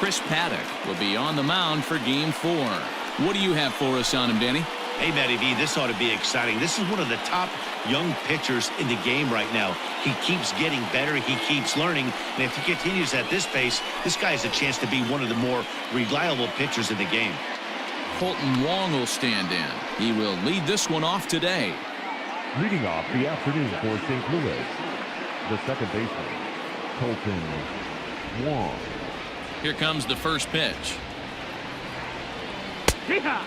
Chris Paddock will be on the mound for Game 4. What do you have for us on him, Danny? Hey, Matty V, this ought to be exciting. This is one of the top young pitchers in the game right now. He keeps getting better. He keeps learning. And if he continues at this pace, this guy has a chance to be one of the more reliable pitchers in the game. Colton Wong will stand in. He will lead this one off today. Leading off the afternoon for St. Louis, the second baseman, Colton Wong. Here comes the first pitch.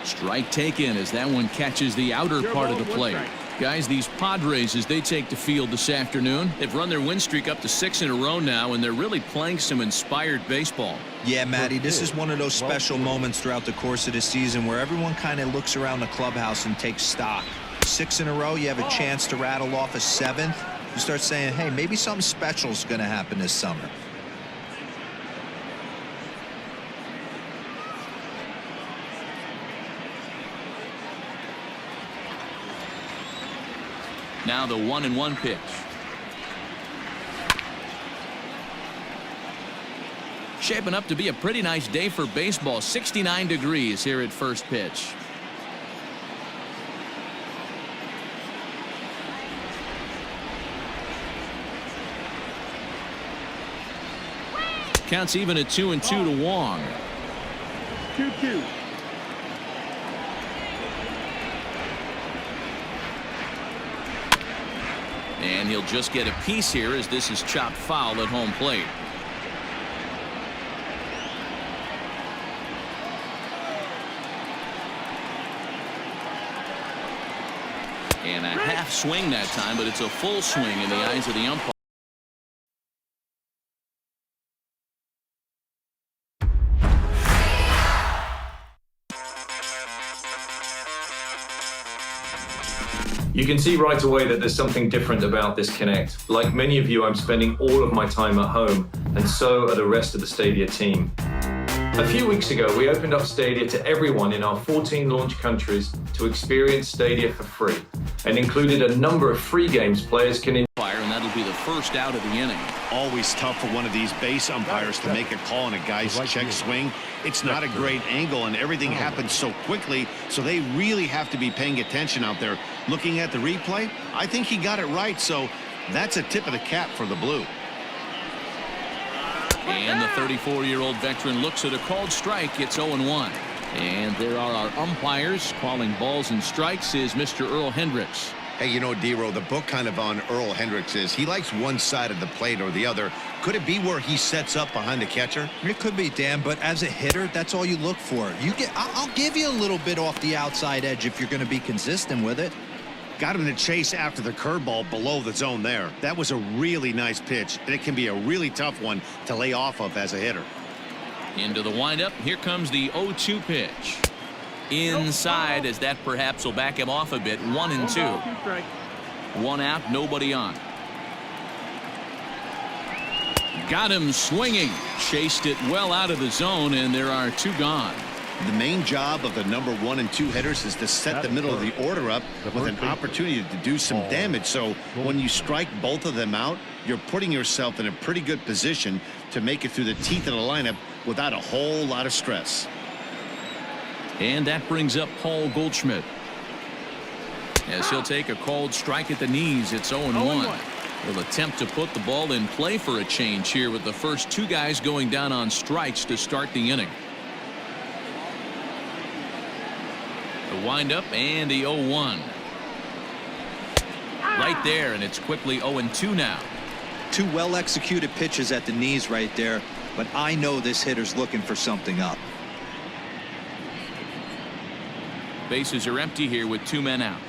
Strike taken as that one catches the outer part of the plate. Guys, these Padres, as they take the field this afternoon, they've run their win streak up to 6 in a row now, and they're really playing some inspired baseball. Yeah, Matty, this is one of those special moments throughout the course of the season where everyone kind of looks around the clubhouse and takes stock. 6 in a row, you have a chance to rattle off a 7th. You start saying, hey, maybe something special is going to happen this summer. Now the 1-1 pitch. Shaping up to be a pretty nice day for baseball. 69 degrees here at first pitch. Counts even at 2-2 to Wong. 2-2. And he'll just get a piece here as this is chopped foul at home plate. And a half swing that time, but it's a full swing in the eyes of the umpire. You can see right away that there's something different about this Connect. Like many of you, I'm spending all of my time at home, and so are the rest of the Stadia team. A few weeks ago, we opened up Stadia to everyone in our 14 launch countries to experience Stadia for free, and included a number of free games players can enjoy. And that'll be the first out of the inning. Always tough for one of these base umpires to make a call on a guy's check swing. It's not a great angle, and everything happens so quickly, so they really have to be paying attention out there. Looking at the replay, I think he got it right, so that's a tip of the cap for the blue. And the 34-year-old veteran looks at a called strike. It's 0-1. And there are our umpires calling balls and strikes is Mr. Earl Hendricks. Hey, you know, D-Row, the book kind of on Earl Hendricks is he likes one side of the plate or the other. Could it be where he sets up behind the catcher? It could be, Dan, but as a hitter, that's all you look for. I'll give you a little bit off the outside edge if you're going to be consistent with it. Got him to chase after the curveball below the zone there. That was a really nice pitch, and it can be a really tough one to lay off of as a hitter. Into the windup. Here comes the 0-2 pitch. Inside, as that perhaps will back him off a bit. 1-2. One out, nobody on. Got him swinging. Chased it well out of the zone, and there are 2 gone. The main job of the number 1 and 2 hitters is to set the middle of the order up with an opportunity to do some damage. So when you strike both of them out, you're putting yourself in a pretty good position to make it through the teeth of the lineup without a whole lot of stress. And that brings up Paul Goldschmidt. As he'll take a called strike at the knees. It's 0-1. Will attempt to put the ball in play for a change here with the first 2 guys going down on strikes to start the inning. The windup and the 0-1. Right there, and it's quickly 0-2 now. 2 well-executed pitches at the knees right there, but I know this hitter's looking for something up. Bases are empty here with 2 men out.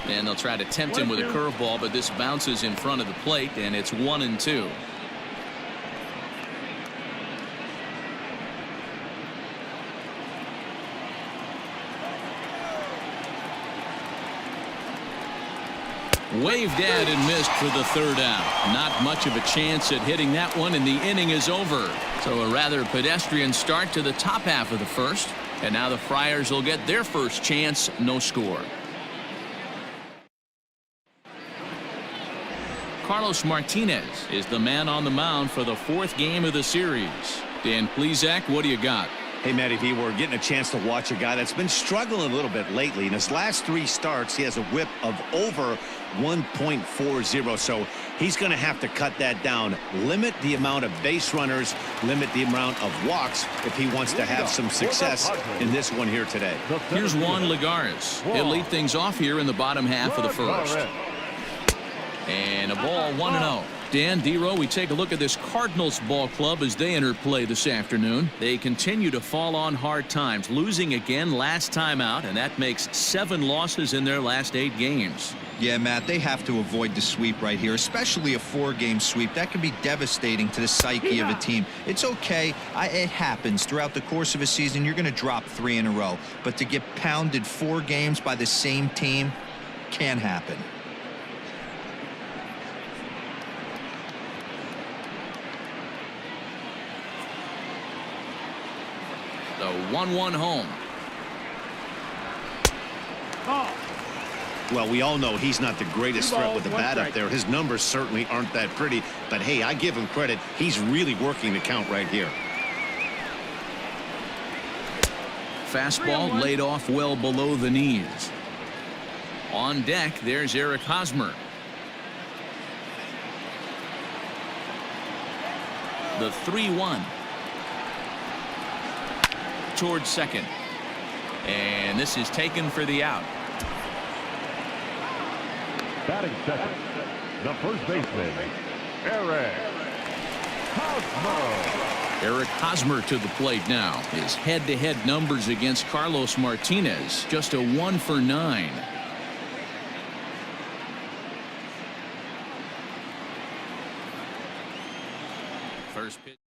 And they'll try to tempt him with a curveball, but this bounces in front of the plate, and it's 1-2. Waved at and missed for the 3rd out. Not much of a chance at hitting that one, and the inning is over. So a rather pedestrian start to the top half of the 1st. And now the Friars will get their first chance. No score. Carlos Martinez is the man on the mound for the 4th game of the series. Dan Plesac, what do you got? Hey, Matty V, we're getting a chance to watch a guy that's been struggling a little bit lately. In his last 3 starts, he has a whip of over 1.40, so he's going to have to cut that down. Limit the amount of base runners, limit the amount of walks if he wants to have some success in this one here today. Here's Juan Lagares. He'll lead things off here in the bottom half of the first. And a ball 1-0. Dan, D-Row, we take a look at this Cardinals ball club as they enter play this afternoon. They continue to fall on hard times, losing again last time out, and that makes 7 losses in their last 8 games. Yeah, Matt, they have to avoid the sweep right here, especially a 4-game sweep. That can be devastating to the psyche of a team. It's okay. It happens. Throughout the course of a season, you're going to drop 3 in a row. But to get pounded 4 games by the same team can happen. The 1-1 home. Well, we all know he's not the greatest threat with the bat up there. His numbers certainly aren't that pretty. But, hey, I give him credit. He's really working the count right here. Fastball laid off well below the knees. On deck, there's Eric Hosmer. The 3-1. Towards second. And this is taken for the out. Batting second, the first baseman, Eric Hosmer. Eric Hosmer to the plate now. His head-to-head numbers against Carlos Martinez, just a 1 for 9. First pitch.